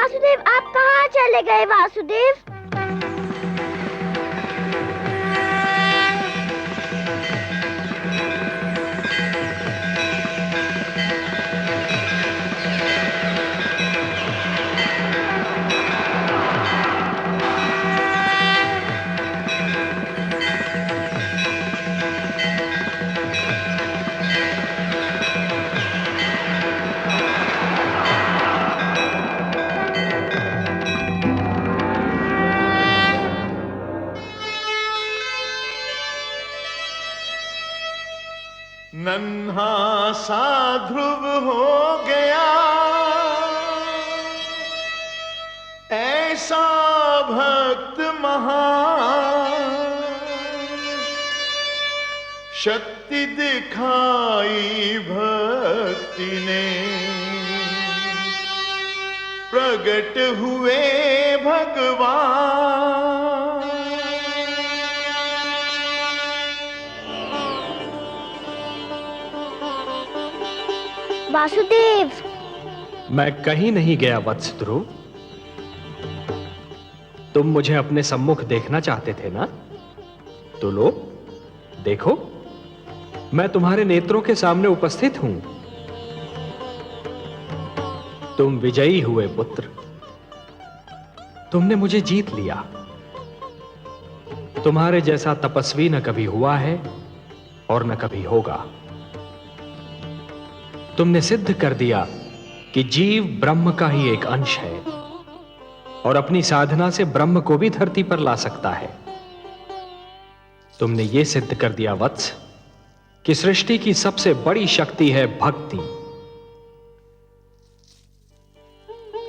वासुदेव, आप कहाँ चले गए वासुदेव? नन्हा सा ध्रुव हो गया, ऐसा भक्त महान, शक्ति दिखाई भक्ति ने, प्रकट हुए भगवान। वासुदेव, मैं कहीं नहीं गया वत्स ध्रुव। तुम मुझे अपने सम्मुख देखना चाहते थे ना? तो लो, देखो, मैं तुम्हारे नेत्रों के सामने उपस्थित हूं। तुम विजयी हुए पुत्र। तुमने मुझे जीत लिया। तुम्हारे जैसा तपस्वी न कभी हुआ है और न कभी होगा। तुमने सिद्ध कर दिया कि जीव ब्रह्म का ही एक अंश है और अपनी साधना से ब्रह्म को भी धरती पर ला सकता है। तुमने यह सिद्ध कर दिया वत्स कि सृष्टि की सबसे बड़ी शक्ति है भक्ति।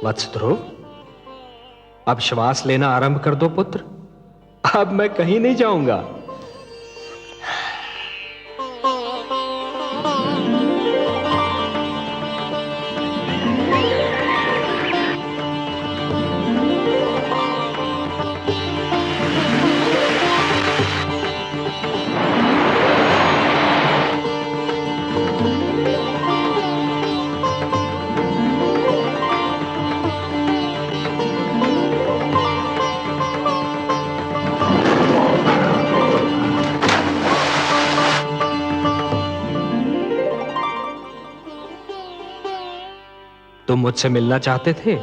वत्स ध्रुव, अब श्वास लेना आरंभ कर दो पुत्र। अब मैं कहीं नहीं जाऊंगा। तुम मुझसे मिलना चाहते थे,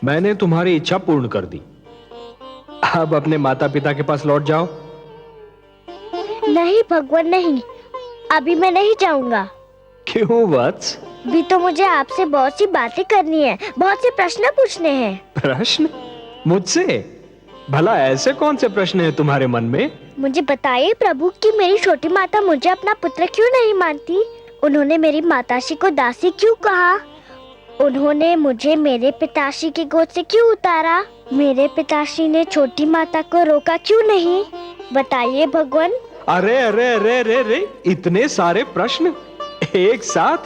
मैंने तुम्हारी इच्छा पूर्ण कर दी। अब अपने माता पिता के पास लौट जाओ। नहीं भगवान, नहीं, अभी मैं नहीं जाऊंगा। क्यों वत्स? भी तो मुझे आपसे बहुत सी बातें करनी है, बहुत से प्रश्न पूछने हैं। प्रश्न? मुझसे? भला ऐसे कौन से प्रश्न हैं तुम्हारे मन में? मुझे बताइए प्रभु कि मेरी छोटी माता मुझे अपना पुत्र क्यों नहीं मानती? उन्होंने मेरी माताश्री को दासी क्यों कहा? उन्होंने मुझे मेरे पिताश्री की गोद से क्यों उतारा? मेरे पिताश्री ने छोटी माता को रोका क्यों नहीं? बताइए भगवान। अरे अरे अरे अरे अरे, इतने सारे प्रश्न एक साथ?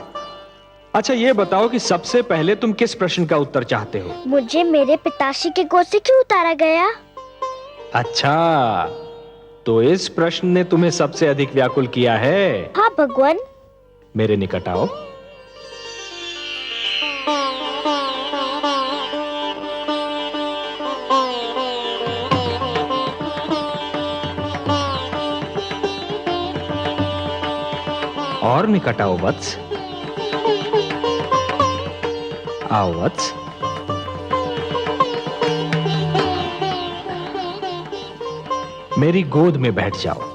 अच्छा ये बताओ कि सबसे पहले तुम किस प्रश्न का उत्तर चाहते हो? मुझे मेरे पिताश्री की गोद से क्यों उतारा गया? अच्छा, तो इस प्रश्न ने तुम्हें सबसे अधिक व्याकुल किया है? हाँ भगवान। मेरे निकट आओ। और निकट आओ वत्स। आओ वत्स। मेरी गोद में बैठ जाओ।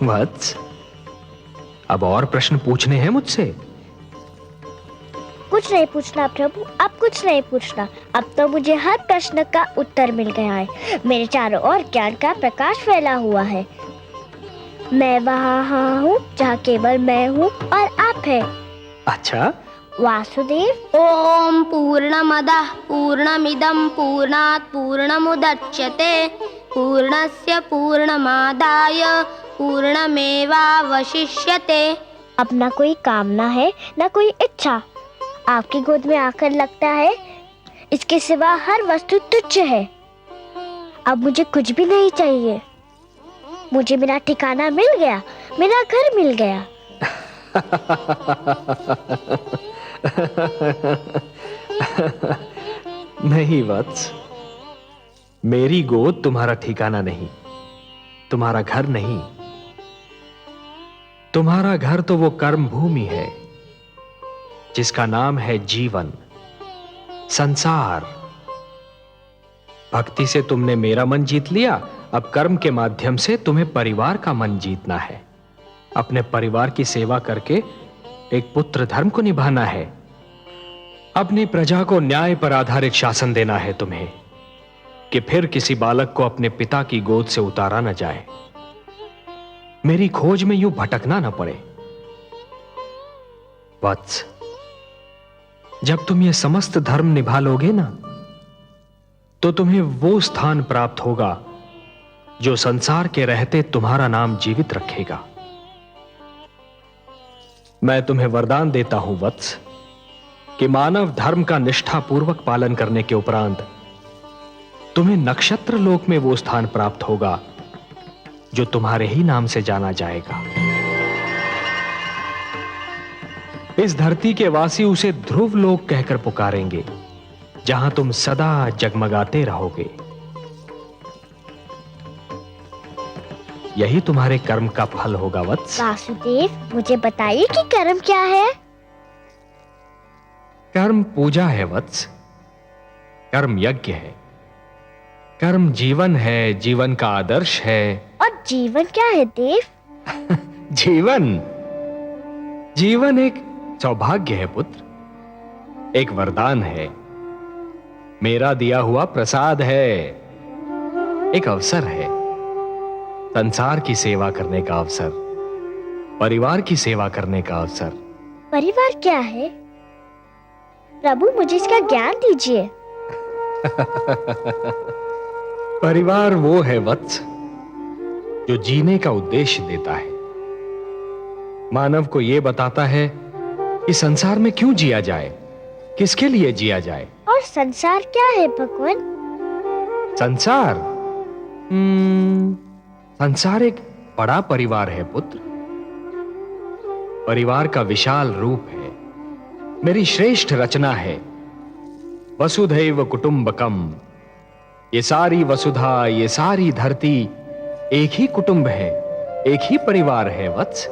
वत्स, अब और प्रश्न पूछने हैं मुझसे? कुछ नहीं पूछना प्रभु, अब कुछ नहीं पूछना। अब तो मुझे हर प्रश्न का उत्तर मिल गया है। मेरे चारों ओर ज्ञान का प्रकाश फैला हुआ है। मैं वहाँ हूँ जहाँ केवल मैं हूँ और आप है। अच्छा, वासुदेव। ओम पूर्णमदः पूर्णमिदं पूर्णात् पूर्णमुदच्यते पूर्णस्य पूर्णमादाय पूर्णमेवावशिष्यते। अब ना कोई कामना है ना कोई इच्छा। आपकी गोद में आकर लगता है इसके सिवा हर वस्तु तुच्छ है। अब मुझे कुछ भी नहीं चाहिए। मुझे मेरा ठिकाना मिल गया, मेरा घर मिल गया। नहीं वत्स, मेरी गोद तुम्हारा ठिकाना नहीं, तुम्हारा घर नहीं। तुम्हारा घर तो वो कर्म भूमि है जिसका नाम है जीवन, संसार। भक्ति से तुमने मेरा मन जीत लिया, अब कर्म के माध्यम से तुम्हें परिवार का मन जीतना है। अपने परिवार की सेवा करके एक पुत्र धर्म को निभाना है। अपनी प्रजा को न्याय पर आधारित शासन देना है तुम्हें, कि फिर किसी बालक को अपने पिता की गोद से उतारा न जाए, मेरी खोज में यूं भटकना न पड़े। वत्स, जब तुम ये समस्त धर्म निभा लोगे ना, तो तुम्हें वो स्थान प्राप्त होगा जो संसार के रहते तुम्हारा नाम जीवित रखेगा। मैं तुम्हें वरदान देता हूं वत्स, कि मानव धर्म का निष्ठापूर्वक पालन करने के उपरांत तुम्हें नक्षत्र लोक में वो स्थान प्राप्त होगा जो तुम्हारे ही नाम से जाना जाएगा। इस धरती के वासी उसे ध्रुव लोक कहकर पुकारेंगे, जहां तुम सदा जगमगाते रहोगे। यही तुम्हारे कर्म का फल होगा वत्स। वासुदेव, मुझे बताइए कि कर्म क्या है? कर्म पूजा है वत्स, कर्म यज्ञ है, कर्म जीवन है, जीवन का आदर्श है। और जीवन क्या है देव? जीवन एक सौभाग्य है पुत्र, एक वरदान है, मेरा दिया हुआ प्रसाद है, एक अवसर है, संसार की सेवा करने का अवसर, परिवार की सेवा करने का अवसर। परिवार क्या है प्रभु, मुझे इसका ज्ञान दीजिए। परिवार वो है वत्स जो जीने का उद्देश्य देता है, मानव को यह बताता है कि संसार में क्यों जिया जाए, किसके लिए जिया जाए। और संसार क्या है भगवान? संसार संसार एक बड़ा परिवार है पुत्र, परिवार का विशाल रूप है, मेरी श्रेष्ठ रचना है। वसुधैव कुटुंबकम, ये सारी वसुधा, ये सारी धरती एक ही कुटुंब है, एक ही परिवार है वत्स,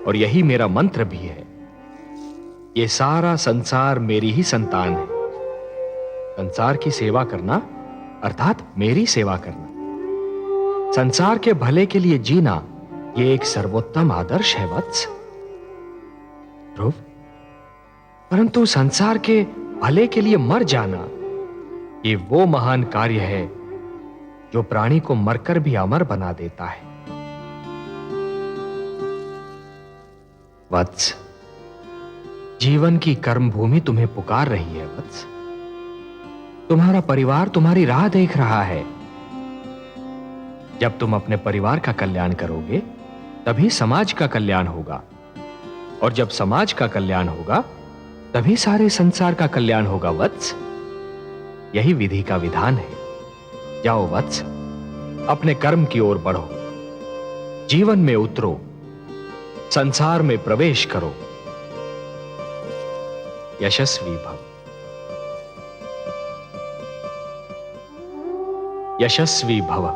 और यही मेरा मंत्र भी है। ये सारा संसार मेरी ही संतान है। संसार की सेवा करना अर्थात मेरी सेवा करना, संसार के भले के लिए जीना, ये एक सर्वोत्तम आदर्श है वत्स। ध्रुव, परंतु संसार के भले के लिए मर जाना, ये वो महान कार्य है जो प्राणी को मरकर भी अमर बना देता है। वत्स, जीवन की कर्म भूमि तुम्हें पुकार रही है वत्स। तुम्हारा परिवार तुम्हारी राह देख रहा है। जब तुम अपने परिवार का कल्याण करोगे, तभी समाज का कल्याण होगा, और जब समाज का कल्याण होगा, तभी सारे संसार का कल्याण होगा वत्स। यही विधि का विधान है। जाओ वत्स, अपने कर्म की ओर बढ़ो, जीवन में उतरो, संसार में प्रवेश करो। यशस्वी भव, यशस्वी भव।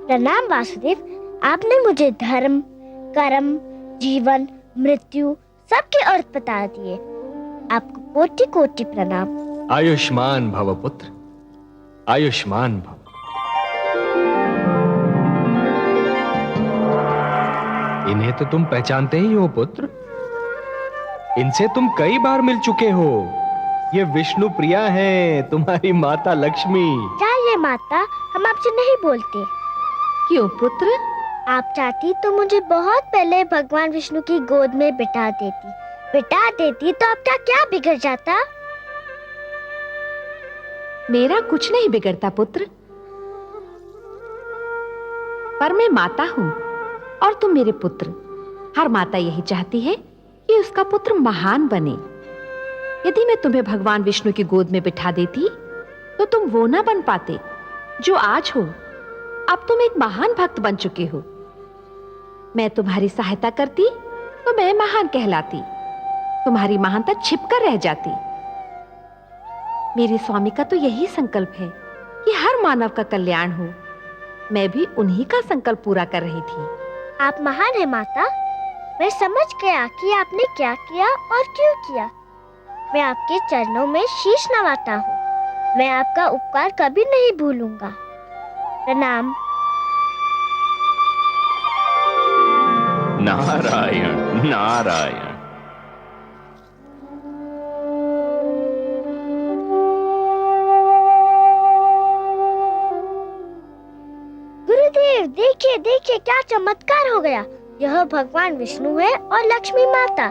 प्रणाम वासुदेव, आपने मुझे धर्म, कर्म, जीवन, मृत्यु सबके अर्थ बता दिए। आपको कोटि कोटि प्रणाम। आयुष्मान भव पुत्र, आयुष्मान भव। इन्हें तो तुम पहचानते ही हो पुत्र। इनसे तुम कई बार मिल चुके हो। ये विष्णु प्रिया हैं, तुम्हारी माता लक्ष्मी। चाहिए माता, हम आपसे नहीं बोलते। क्यों पुत्र? आप चाहती तो मुझे बहुत पहले भगवान विष्णु की गोद में बिठा देती तो आपका क्या बिगड़ जाता? मेरा कुछ नहीं बिगड़ता पुत्र, पर मैं माता हूं और तुम मेरे पुत्र। हर माता यही चाहती है कि उसका पुत्र महान बने। यदि मैं तुम्हें भगवान विष्णु की गोद में बिठा देती तो तुम वो ना बन पाते जो आज हो। अब तुम एक महान भक्त बन चुके हो। मैं तुम्हारी सहायता करती तो मैं महान कहलाती, तुम्हारी महानता छिपकर रह जाती। मेरे स्वामी का तो यही संकल्प है कि हर मानव का कल्याण हो। मैं भी उन्हीं का संकल्प पूरा कर रही थी। आप महान है माता। मैं समझ गया कि आपने क्या किया और क्यों किया। मैं आपके चरणों में शीश नवाता हूँ। मैं आपका उपकार कभी नहीं भूलूंगा। प्रणाम। नारायण नारायण। गुरुदेव देखिए देखिए क्या चमत्कार हो गया। यह भगवान विष्णु है और लक्ष्मी माता।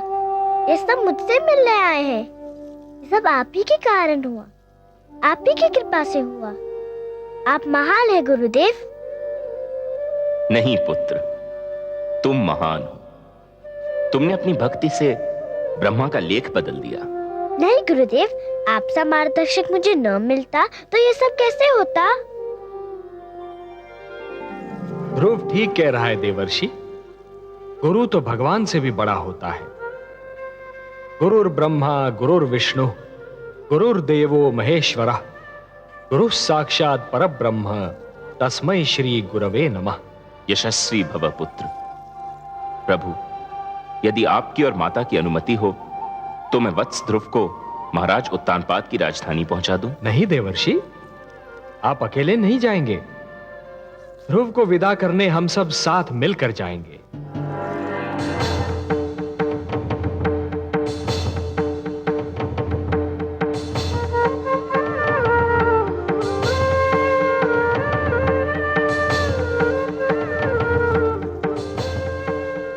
ये सब मुझसे मिलने आए हैं। ये सब आप ही के कारण हुआ, आप ही की कृपा से हुआ। आप महान है गुरुदेव। नहीं पुत्र, तुम महान हो। तुमने अपनी भक्ति से ब्रह्मा का लेख बदल दिया। नहीं गुरुदेव, आपसा मार्गदर्शक मुझे न मिलता तो ये सब कैसे होता? ध्रुव ठीक कह रहा है देवर्षि। गुरु तो भगवान से भी बड़ा होता है। गुरुर ब्रह्मा गुरुर विष्णु गुरुर्देवो महेश्वरः गुरु साक्षात परब्रह्म तस्मै श्री गुरवे नमः। यशस्वी भव पुत्र। प्रभु, यदि आपकी और माता की अनुमति हो तो मैं वत्स ध्रुव को महाराज उत्तानपाद की राजधानी पहुंचा दूं। नहीं देवर्षि, आप अकेले नहीं जाएंगे। ध्रुव को विदा करने हम सब साथ मिलकर जाएंगे।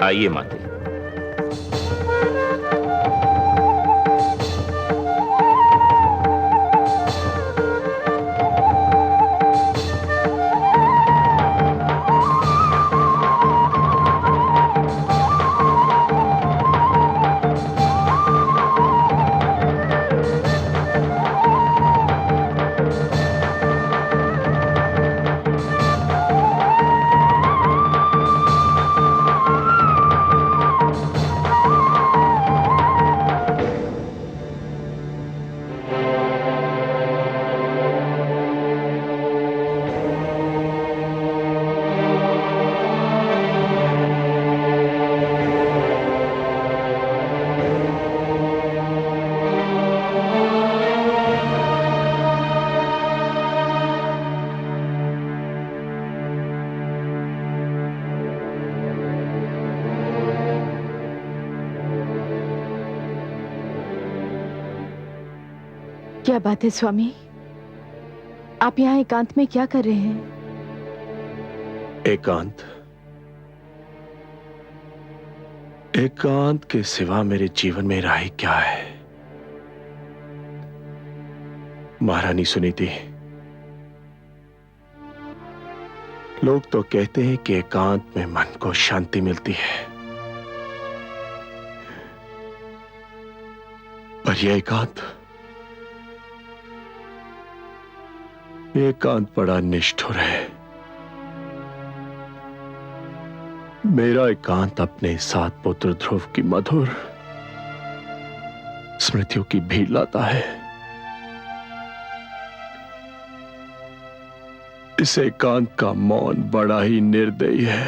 आइए माते। क्या बात है स्वामी, आप यहाँ एकांत में क्या कर रहे हैं? एकांत? एकांत के सिवा मेरे जीवन में राही क्या है? महारानी सुनीति, लोग तो कहते हैं कि एकांत में मन को शांति मिलती है, पर यह एकांत बड़ा निष्ठुर है। मेरा एकांत अपने साथ पुत्र ध्रुव की मधुर स्मृतियों की भीड़ लाता है। इस एकांत का मौन बड़ा ही निर्दयी है।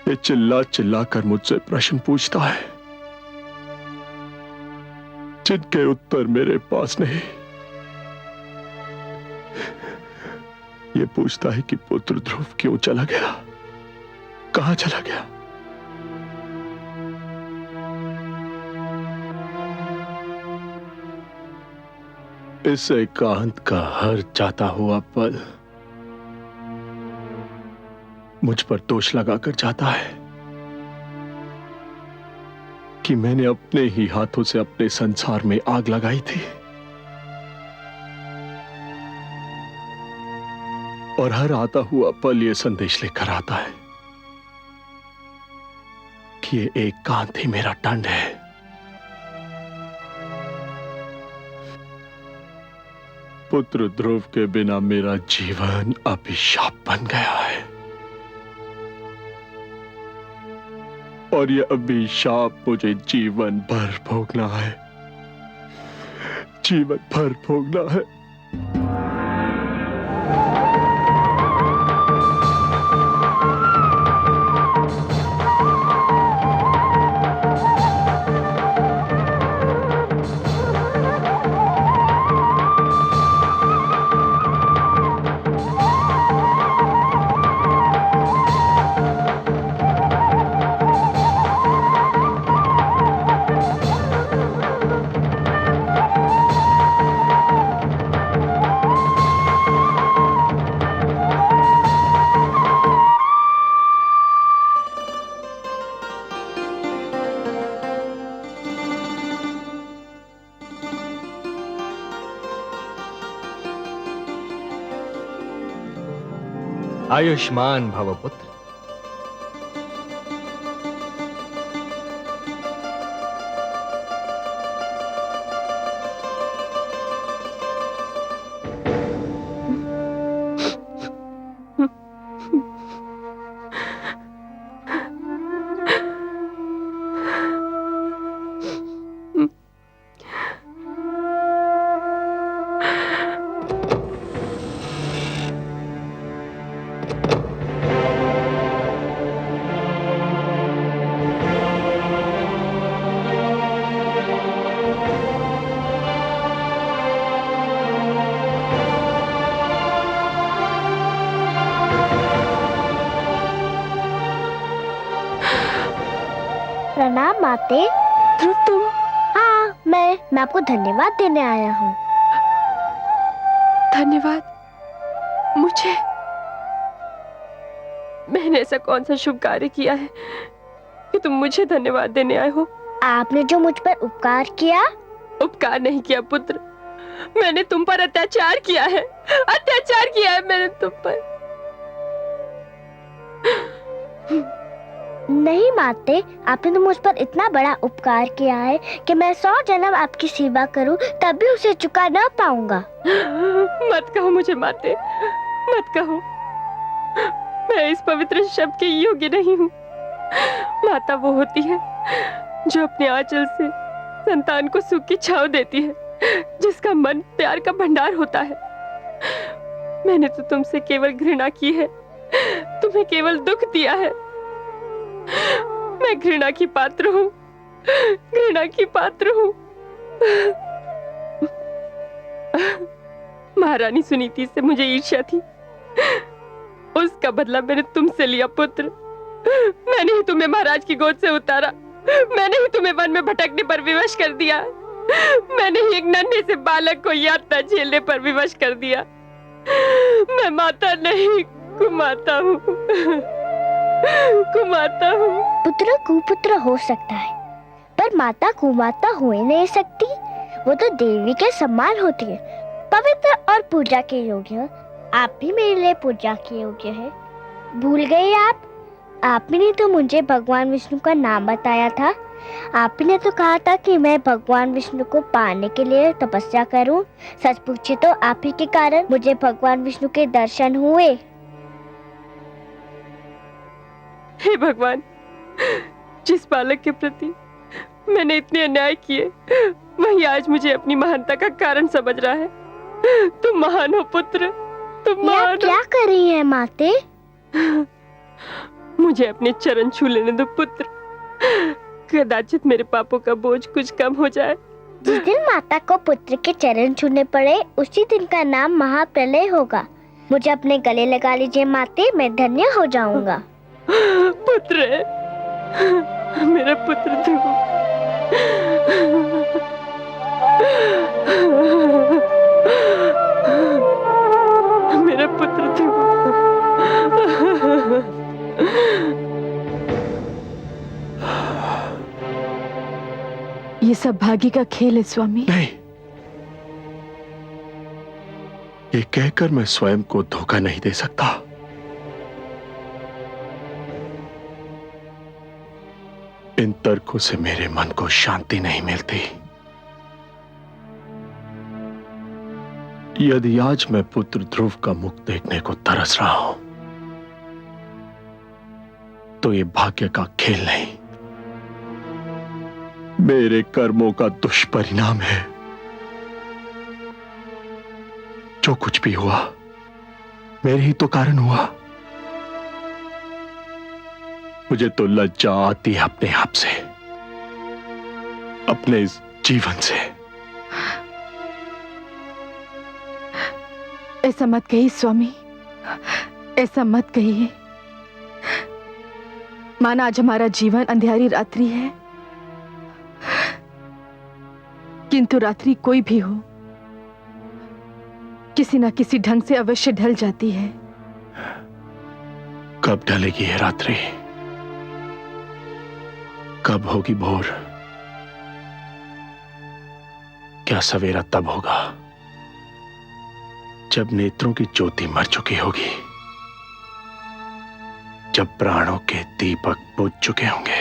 ये चिल्ला चिल्ला कर मुझसे प्रश्न पूछता है जिनके उत्तर मेरे पास नहीं। ये पूछता है कि पुत्र ध्रुव क्यों चला गया, कहां चला गया? इस एकांत का हर जाता हुआ पल मुझ पर दोष लगाकर जाता है कि मैंने अपने ही हाथों से अपने संसार में आग लगाई थी, और हर आता हुआ पल यह संदेश लेकर आता है कि ये एकांत ही मेरा दंड है। पुत्र ध्रुव के बिना मेरा जीवन अभिशाप बन गया है, और यह अभिशाप मुझे जीवन भर भोगना है, जीवन भर भोगना है। आयुष्मान भव पुत्र। प्रणाम माते। ध्रुव तुम? हाँ, मैं आपको धन्यवाद देने आया हूँ। धन्यवाद? मुझे? मैंने ऐसा कौन सा शुभ कार्य किया है कि तुम मुझे धन्यवाद देने आए हो? आपने जो मुझ पर उपकार किया। उपकार नहीं किया पुत्र, मैंने तुम पर अत्याचार किया है, अत्याचार किया है मैंने तुम पर। नहीं माते, आपने तो मुझ पर इतना बड़ा उपकार किया है कि मैं 100 जन्म आपकी सेवा करूं तब भी उसे चुका ना पाऊंगा। मत कहो मुझे माते, मत कहो, मैं इस पवित्र शब्द के योग्य नहीं हूँ। माता वो होती है जो अपने आंचल से संतान को सुख की छांव देती है, जिसका मन प्यार का भंडार होता है। मैंने तो तुमसे केवल घृणा की है, तुम्हें केवल दुख दिया है। मैं घृणा की पात्र हूँ, घृणा की पात्र हूँ। महारानी सुनीति से मुझे ईर्ष्या थी, उसका बदला मैंने तुमसे लिया पुत्र। मैंने ही तुम्हें महाराज की गोद से उतारा, मैंने ही तुम्हें वन में भटकने पर विवश कर दिया, मैंने ही एक नन्हे से बालक को यातना झेलने पर विवश कर दिया। मैं माता नहीं, कुमाता हूँ, कुमाता हूँ। पुत्र कुपुत्र हो सकता है, पर माता कुमाता हो ही नहीं सकती। वो तो देवी के समान होती है, पवित्र और पूजा के योग्य। आप भी मेरे लिए पूजा के योग्य है। भूल गए आप? आप ही ने तो मुझे भगवान विष्णु का नाम बताया था। आप ही ने तो कहा था कि मैं भगवान विष्णु को पाने के लिए तपस्या करूं। सच पूछे तो आप ही के कारण मुझे भगवान विष्णु के दर्शन हुए। हे भगवान, जिस बालक के प्रति मैंने इतने अन्याय किए, वही आज मुझे अपनी महानता का कारण समझ रहा है। तुम महान हो पुत्र, तुम महान हो। क्या कर रही है माते? मुझे अपने चरण छू लेने दो पुत्र, कदाचित मेरे पापों का बोझ कुछ कम हो जाए। जिस दिन माता को पुत्र के चरण छूने पड़े, उसी दिन का नाम महाप्रलय होगा। मुझे अपने गले लगा लीजिए माते, मैं धन्य हो जाऊंगा। पुत्र है, मेरा पुत्र ध्रुव। मेरा पुत्र ध्रुव। ये सब भाग्य का खेल है स्वामी। नहीं, ये कहकर मैं स्वयं को धोखा नहीं दे सकता। इन तर्कों से मेरे मन को शांति नहीं मिलती। यदि आज मैं पुत्र ध्रुव का मुख देखने को तरस रहा हूं, तो ये भाग्य का खेल नहीं, मेरे कर्मों का दुष्परिणाम है। जो कुछ भी हुआ मेरे ही तो कारण हुआ। मुझे तो लज्जा आती है अपने आप से, अपने इस जीवन से। ऐसा मत कहिए स्वामी, ऐसा मत कहिए। माना आज हमारा जीवन अंधेरी रात्रि है, किंतु रात्रि कोई भी हो, किसी ना किसी ढंग से अवश्य ढल जाती है। कब ढलेगी ये रात्रि? कब होगी भोर? क्या सवेरा तब होगा जब नेत्रों की ज्योति मर चुकी होगी, जब प्राणों के दीपक बुझ चुके होंगे।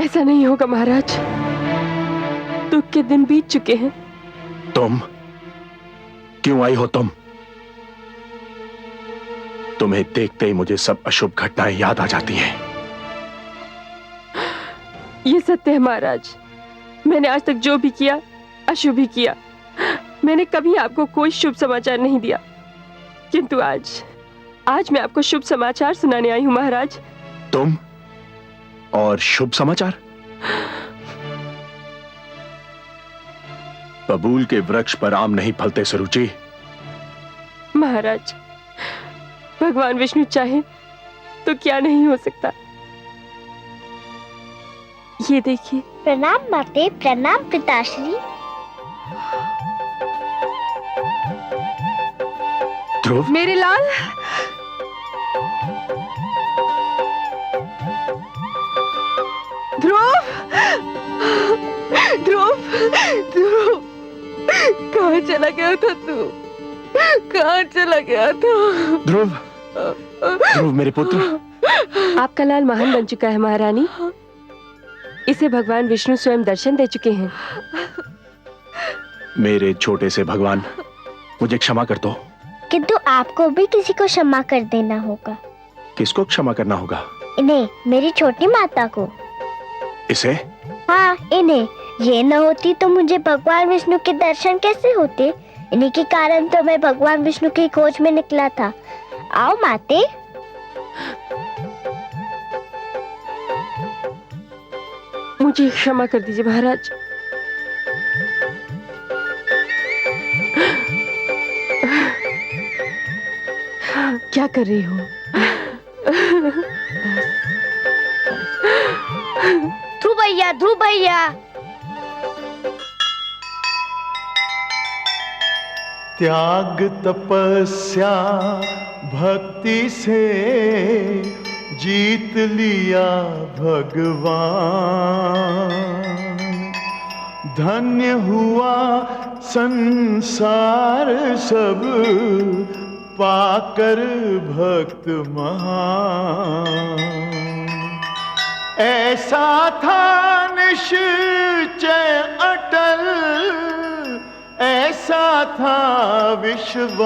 ऐसा नहीं होगा महाराज, दुख के दिन बीत चुके हैं। तुम क्यों आई हो? तुम्हें देखते ही मुझे सब अशुभ घटनाएं याद आ जाती हैं। ये सत्य है महाराज, मैंने आज तक जो भी किया अशुभ ही किया। मैंने कभी आपको कोई शुभ समाचार नहीं दिया, किंतु आज मैं आपको शुभ समाचार सुनाने आई हूं महाराज। तुम और शुभ समाचार? बबूल के वृक्ष पर आम नहीं फलते सुरुचि। महाराज, भगवान विष्णु चाहे तो क्या नहीं हो सकता। ये देखिए। प्रणाम माते, प्रणाम पिताश्री। ध्रुव, मेरे लाल। ध्रुव, ध्रुव, ध्रुव, कहाँ चला गया था तू? कहाँ चला गया था? ध्रुव, ध्रुव मेरे पुत्र। आपका लाल महान बन चुका है महारानी, इसे भगवान विष्णु स्वयं दर्शन दे चुके हैं। मेरे छोटे से भगवान, मुझे क्षमा कर दो। किंतु आपको भी किसी को क्षमा कर देना होगा। किसको क्षमा करना होगा? इन्हें, मेरी छोटी माता को। इसे? हाँ, इन्हें। ये न होती तो मुझे भगवान विष्णु के दर्शन कैसे होते? इन्हीं के कारण तो मैं भगवान विष्णु की खोज में निकला था। आओ माते। मुझे क्षमा कर दीजिए महाराज। क्या कर रही हो? ध्रुव भैया, ध्रुव भैया। त्याग तपस्या भक्ति से जीत लिया भगवान। धन्य हुआ संसार सब पाकर भक्त महान। ऐसा था निश्चय अटल, ऐसा था विश्वास।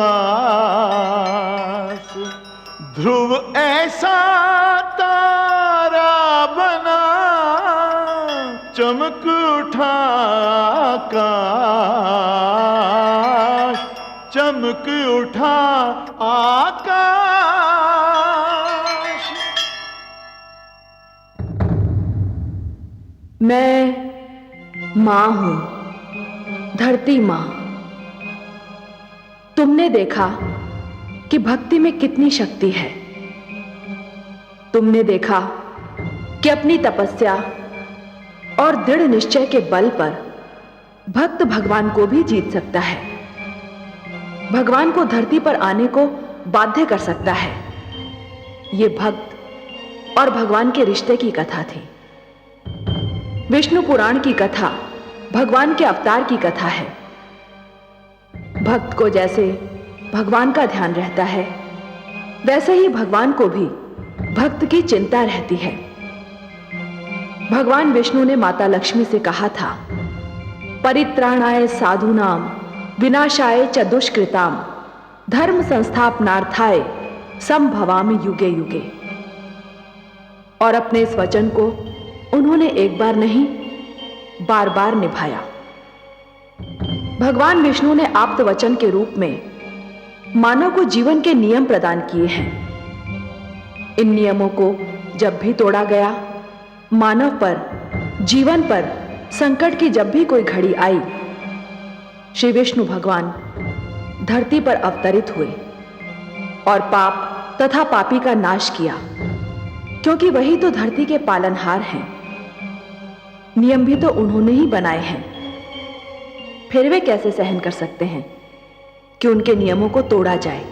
ध्रुव ऐसा तारा बना, चमक उठा आकाश, चमक उठा आकाश। मैं मां हूं, धरती मां। तुमने देखा कि भक्ति में कितनी शक्ति है। तुमने देखा कि अपनी तपस्या और दृढ़ निश्चय के बल पर भक्त भगवान को भी जीत सकता है, भगवान को धरती पर आने को बाध्य कर सकता है। यह भक्त और भगवान के रिश्ते की कथा थी। विष्णु पुराण की कथा भगवान के अवतार की कथा है। भक्त को जैसे भगवान का ध्यान रहता है, वैसे ही भगवान को भी भक्त की चिंता रहती है। भगवान विष्णु ने माता लक्ष्मी से कहा था, परित्राणाय साधूनाम विनाशाय च दुष्कृताम धर्म संस्थापनार्थाय संभवामि युगे युगे। और अपने इस वचन को उन्होंने एक बार नहीं, बार बार निभाया। भगवान विष्णु ने आप्त वचन के रूप में मानव को जीवन के नियम प्रदान किए हैं। इन नियमों को जब भी तोड़ा गया, मानव पर, जीवन पर संकट की जब भी कोई घड़ी आई, श्री विष्णु भगवान धरती पर अवतरित हुए और पाप तथा पापी का नाश किया, क्योंकि वही तो धरती के पालनहार हैं। नियम भी तो उन्होंने ही बनाए हैं, फिर वे कैसे सहन कर सकते हैं कि उनके नियमों को तोड़ा जाए।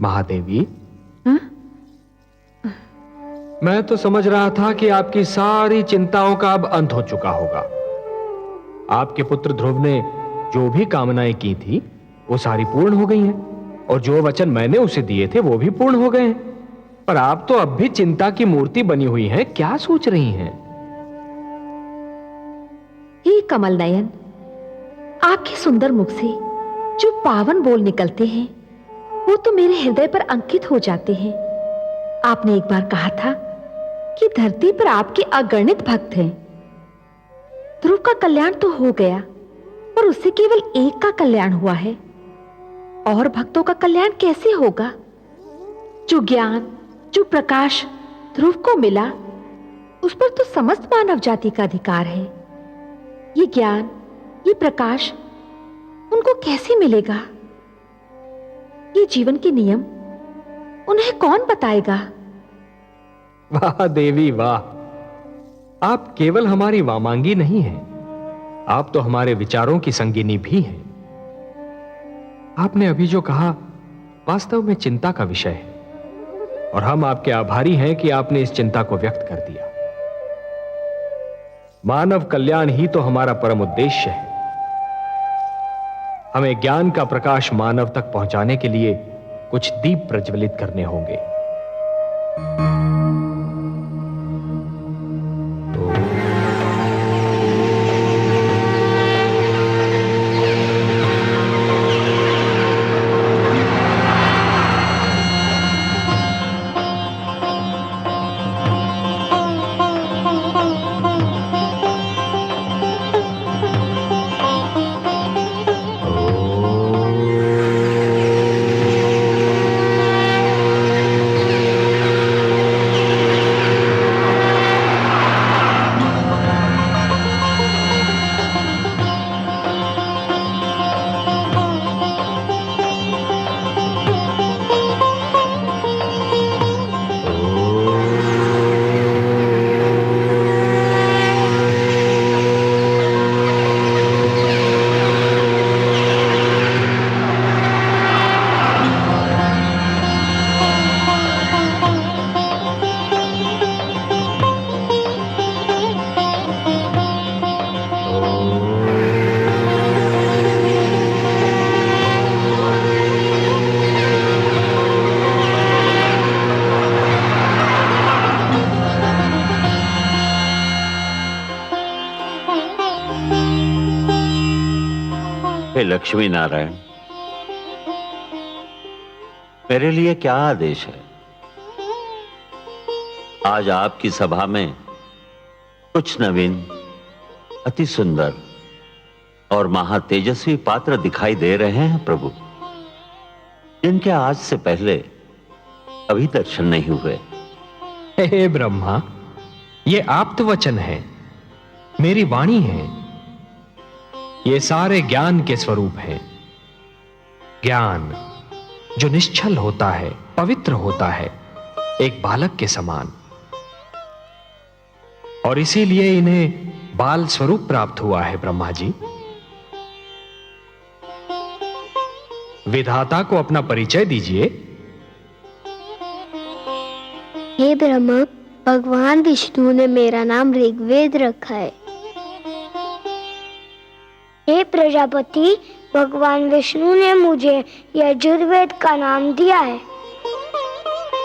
महादेवी, मैं तो समझ रहा था कि आपकी सारी चिंताओं का अब अंत हो चुका होगा। आपके पुत्र ध्रुव ने जो भी कामनाएं की थी वो सारी पूर्ण हो गई हैं, और जो वचन मैंने उसे दिए थे वो भी पूर्ण हो गए हैं। पर आप तो अब भी चिंता की मूर्ति बनी हुई हैं। क्या सोच रही हैं? हे कमल नयन, आपके सुंदर मुख से जो पावन बोल निकलते हैं वो तो मेरे हृदय पर अंकित हो जाते हैं। आपने एक बार कहा था कि धरती पर आपके अगणित भक्त हैं। ध्रुव का कल्याण तो हो गया, पर उससे केवल एक का कल्याण हुआ है, और भक्तों का कल्याण कैसे होगा? जो ज्ञान, जो प्रकाश ध्रुव को मिला, उस पर तो समस्त मानव जाति का अधिकार है। ये ज्ञान, ये प्रकाश उनको कैसे मिलेगा? ये जीवन के नियम उन्हें कौन बताएगा? वाह देवी वाह, आप केवल हमारी वामांगी नहीं हैं, आप तो हमारे विचारों की संगिनी भी हैं। आपने अभी जो कहा वास्तव में चिंता का विषय है, और हम आपके आभारी हैं कि आपने इस चिंता को व्यक्त कर दिया। मानव कल्याण ही तो हमारा परम उद्देश्य है। हमें ज्ञान का प्रकाश मानव तक पहुंचाने के लिए कुछ दीप प्रज्वलित करने होंगे। हे लक्ष्मी नारायण, मेरे लिए क्या आदेश है? आज आपकी सभा में कुछ नवीन, अति सुंदर और महातेजस्वी पात्र दिखाई दे रहे हैं प्रभु, जिनके आज से पहले अभी दर्शन नहीं हुए। हे ब्रह्मा, ये आप्त वचन है, मेरी वाणी है। ये सारे ज्ञान के स्वरूप हैं। ज्ञान जो निश्चल होता है, पवित्र होता है, एक बालक के समान, और इसीलिए इन्हें बाल स्वरूप प्राप्त हुआ है। ब्रह्मा जी, विधाता को अपना परिचय दीजिए। हे ब्रह्मा, भगवान विष्णु ने मेरा नाम ऋग्वेद रखा है। हे प्रजापति, भगवान विष्णु ने मुझे यजुर्वेद का नाम दिया है।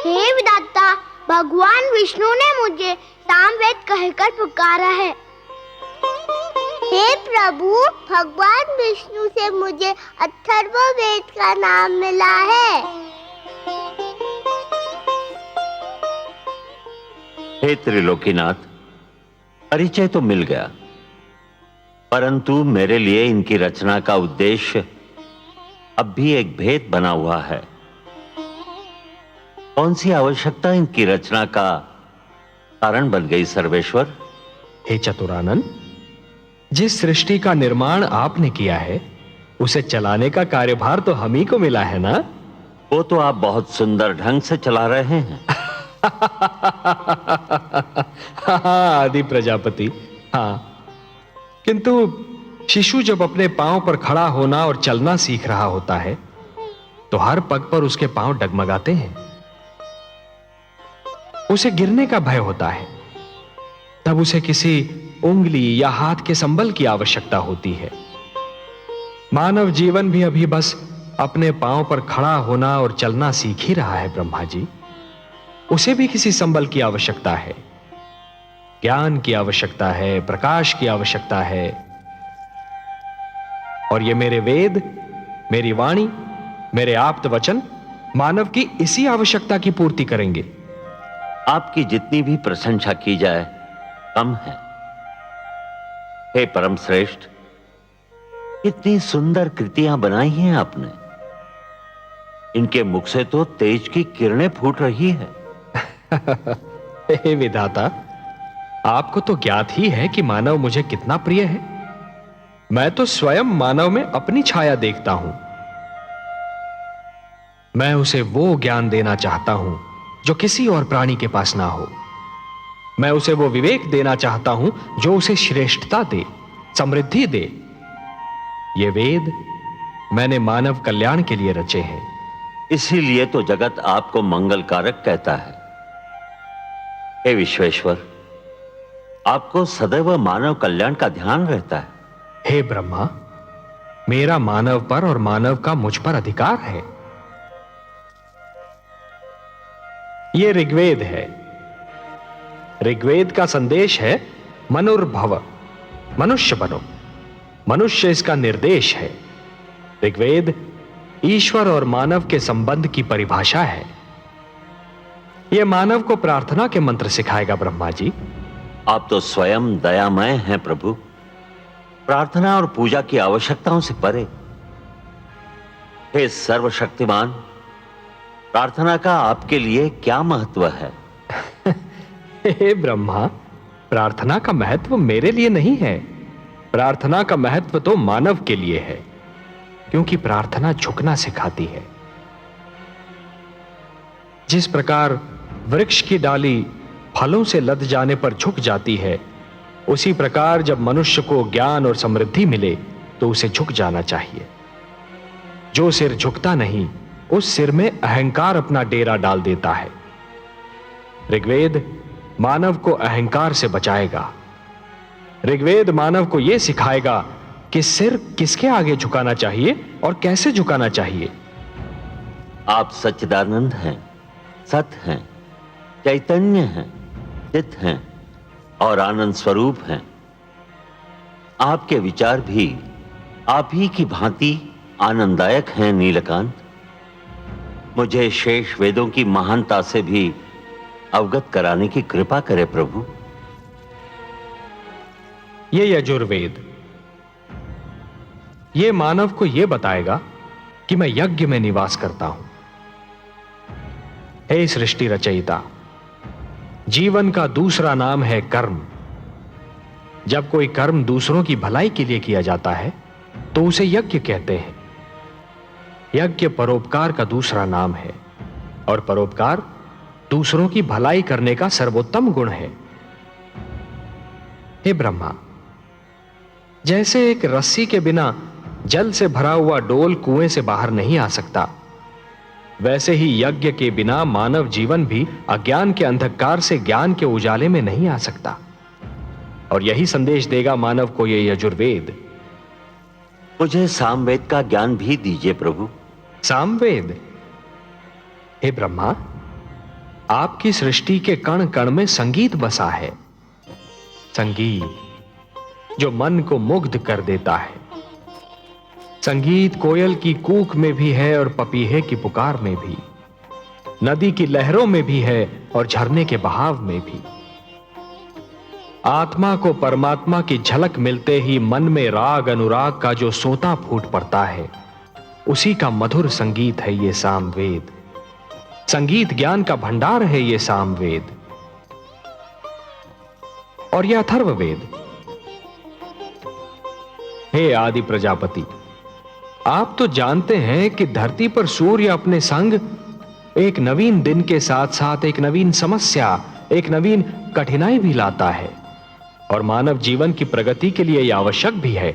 हे विधाता, भगवान विष्णु ने मुझे सामवेद कहकर पुकारा है। हे प्रभु, भगवान विष्णु से मुझे अथर्ववेद का नाम मिला है। हे त्रिलोकीनाथ, परिचय तो मिल गया, परंतु मेरे लिए इनकी रचना का उद्देश्य अब भी एक भेद बना हुआ है। कौन सी आवश्यकता इनकी रचना का कारण बन गई सर्वेश्वर? हे चतुरानन, जिस सृष्टि का निर्माण आपने किया है, उसे चलाने का कार्यभार तो हम ही को मिला है ना? वो तो आप बहुत सुंदर ढंग से चला रहे हैं। आदि प्रजापति, हाँ, किंतु शिशु जब अपने पांव पर खड़ा होना और चलना सीख रहा होता है, तो हर पग पर उसके पांव डगमगाते हैं। उसे गिरने का भय होता है, तब उसे किसी उंगली या हाथ के संबल की आवश्यकता होती है। मानव जीवन भी अभी बस अपने पांव पर खड़ा होना और चलना सीख ही रहा है। ब्रह्मा जी, उसे भी किसी संबल की आवश्यकता है, ज्ञान की आवश्यकता है, प्रकाश की आवश्यकता है। और ये मेरे वेद, मेरी वाणी, मेरे आप्त वचन मानव की इसी आवश्यकता की पूर्ति करेंगे। आपकी जितनी भी प्रशंसा की जाए कम है। हे परम श्रेष्ठ, कितनी सुंदर कृतियां बनाई हैं आपने। इनके मुख से तो तेज की किरणें फूट रही है। हे विधाता, आपको तो ज्ञात ही है कि मानव मुझे कितना प्रिय है। मैं तो स्वयं मानव में अपनी छाया देखता हूं। मैं उसे वो ज्ञान देना चाहता हूं जो किसी और प्राणी के पास ना हो। मैं उसे वो विवेक देना चाहता हूं जो उसे श्रेष्ठता दे, समृद्धि दे। ये वेद मैंने मानव कल्याण के लिए रचे हैं। इसीलिए तो जगत आपको मंगलकारक कहता है। हे विश्वेश्वर, आपको सदैव मानव कल्याण का ध्यान रहता है। हे ब्रह्मा, मेरा मानव पर और मानव का मुझ पर अधिकार है। ये ऋग्वेद है। ऋग्वेद का संदेश है मनुर्भव, मनुष्य बनो। मनुष्य इसका निर्देश है। ऋग्वेद ईश्वर और मानव के संबंध की परिभाषा है। यह मानव को प्रार्थना के मंत्र सिखाएगा। ब्रह्मा जी, आप तो स्वयं दयामय हैं प्रभु, प्रार्थना और पूजा की आवश्यकताओं से परे। हे सर्वशक्तिमान, प्रार्थना का आपके लिए क्या महत्व है? हे ब्रह्मा, प्रार्थना का महत्व मेरे लिए नहीं है। प्रार्थना का महत्व तो मानव के लिए है, क्योंकि प्रार्थना झुकना सिखाती है। जिस प्रकार वृक्ष की डाली फलों से लद जाने पर झुक जाती है, उसी प्रकार जब मनुष्य को ज्ञान और समृद्धि मिले तो उसे झुक जाना चाहिए। जो सिर झुकता नहीं, उस सिर में अहंकार अपना डेरा डाल देता है। ऋग्वेद मानव को अहंकार से बचाएगा। ऋग्वेद मानव को यह सिखाएगा कि सिर किसके आगे झुकाना चाहिए और कैसे झुकाना चाहिए। आप सच्चिदानंद हैं, सत हैं, चैतन्य हैं, चित हैं और आनंद स्वरूप हैं। आपके विचार भी आप ही की भांति आनंददायक हैं नीलकांत। मुझे शेष वेदों की महानता से भी अवगत कराने की कृपा करे प्रभु। ये यजुर्वेद ये मानव को यह बताएगा कि मैं यज्ञ में निवास करता हूं। हे सृष्टि रचयिता, जीवन का दूसरा नाम है कर्म। जब कोई कर्म दूसरों की भलाई के लिए किया जाता है तो उसे यज्ञ कहते हैं। यज्ञ परोपकार का दूसरा नाम है और परोपकार दूसरों की भलाई करने का सर्वोत्तम गुण है। हे ब्रह्मा, जैसे एक रस्सी के बिना जल से भरा हुआ डोल कुएं से बाहर नहीं आ सकता, वैसे ही यज्ञ के बिना मानव जीवन भी अज्ञान के अंधकार से ज्ञान के उजाले में नहीं आ सकता। और यही संदेश देगा मानव को यह यजुर्वेद। मुझे सामवेद का ज्ञान भी दीजिए प्रभु। सामवेद? हे ब्रह्मा, आपकी सृष्टि के कण कण में संगीत बसा है। संगीत जो मन को मुग्ध कर देता है। संगीत कोयल की कूक में भी है और पपीहे की पुकार में भी, नदी की लहरों में भी है और झरने के बहाव में भी। आत्मा को परमात्मा की झलक मिलते ही मन में राग अनुराग का जो सोता फूट पड़ता है, उसी का मधुर संगीत है ये सामवेद। संगीत ज्ञान का भंडार है ये सामवेद। और यह अथर्ववेद। हे आदि प्रजापति, आप तो जानते हैं कि धरती पर सूर्य अपने संग एक नवीन दिन के साथ साथ एक नवीन समस्या, एक नवीन कठिनाई भी लाता है। और मानव जीवन की प्रगति के लिए यह आवश्यक भी है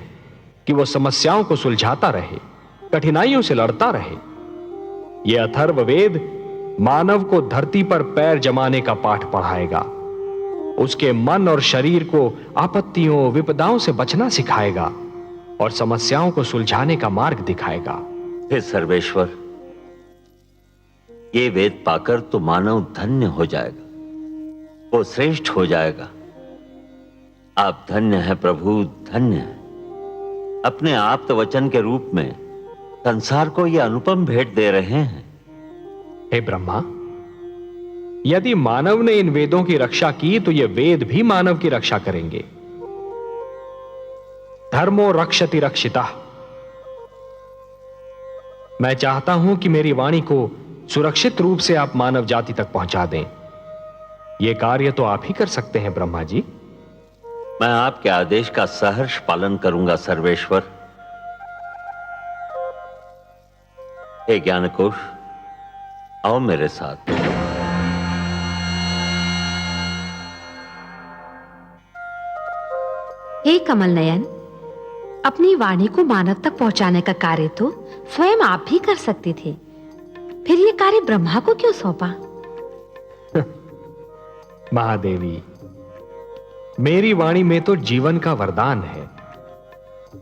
कि वो समस्याओं को सुलझाता रहे, कठिनाइयों से लड़ता रहे। यह अथर्ववेद मानव को धरती पर पैर जमाने का पाठ पढ़ाएगा, उसके मन और शरीर को आपत्तियों विपदाओं से बचना सिखाएगा और समस्याओं को सुलझाने का मार्ग दिखाएगा। हे सर्वेश्वर, ये वेद पाकर तो मानव धन्य हो जाएगा, वो श्रेष्ठ हो जाएगा। आप धन्य हैं प्रभु, धन्य हैं। अपने आप्त वचन के रूप में संसार को यह अनुपम भेंट दे रहे हैं। हे ब्रह्मा, यदि मानव ने इन वेदों की रक्षा की तो ये वेद भी मानव की रक्षा करेंगे। धर्मो रक्षति रक्षिता। मैं चाहता हूं कि मेरी वाणी को सुरक्षित रूप से आप मानव जाति तक पहुंचा दें। यह कार्य तो आप ही कर सकते हैं ब्रह्मा जी। मैं आपके आदेश का सहर्ष पालन करूंगा सर्वेश्वर। हे ज्ञानकोश, आओ मेरे साथ। हे कमल नयन, अपनी वाणी को मानव तक पहुंचाने का कार्य तो स्वयं आप भी कर सकते थे, फिर ये कार्य ब्रह्मा को क्यों सौंपा? महादेवी, मेरी वाणी में तो जीवन का वरदान है,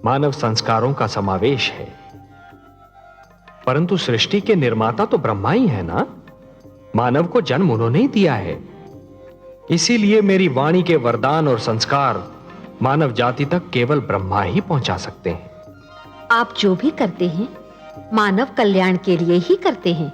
मानव संस्कारों का समावेश है। परंतु सृष्टि के निर्माता तो ब्रह्मा ही है ना। मानव को जन्म उन्होंने ही दिया है। इसीलिए मेरी वाणी के वरदान और संस्कार मानव जाति तक केवल ब्रह्मा ही पहुंचा सकते हैं। आप जो भी करते हैं मानव कल्याण के लिए ही करते हैं।